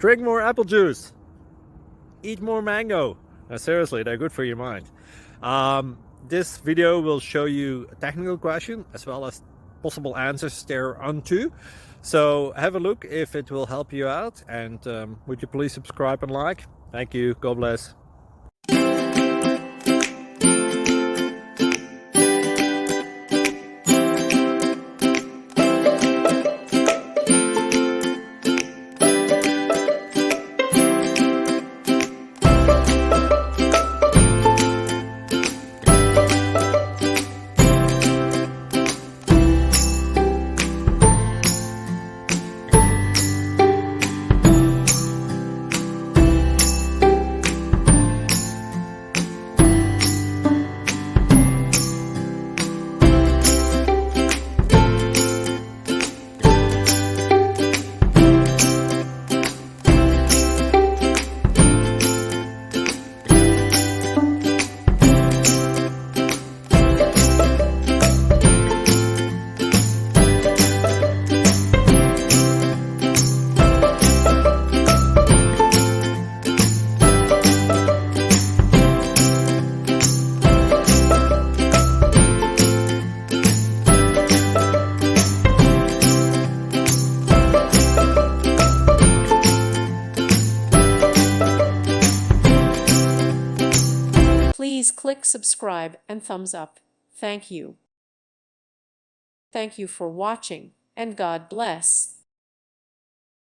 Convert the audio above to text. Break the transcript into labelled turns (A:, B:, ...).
A: Drink more apple juice. Eat more mango. Now, seriously, they're good for your mind. This video will show you a technical question as well as possible answers thereunto. So have a look if it will help you out, and would you please subscribe and like? Thank you. God bless.
B: Please click subscribe and thumbs up. Thank you. Thank you for watching, and God bless.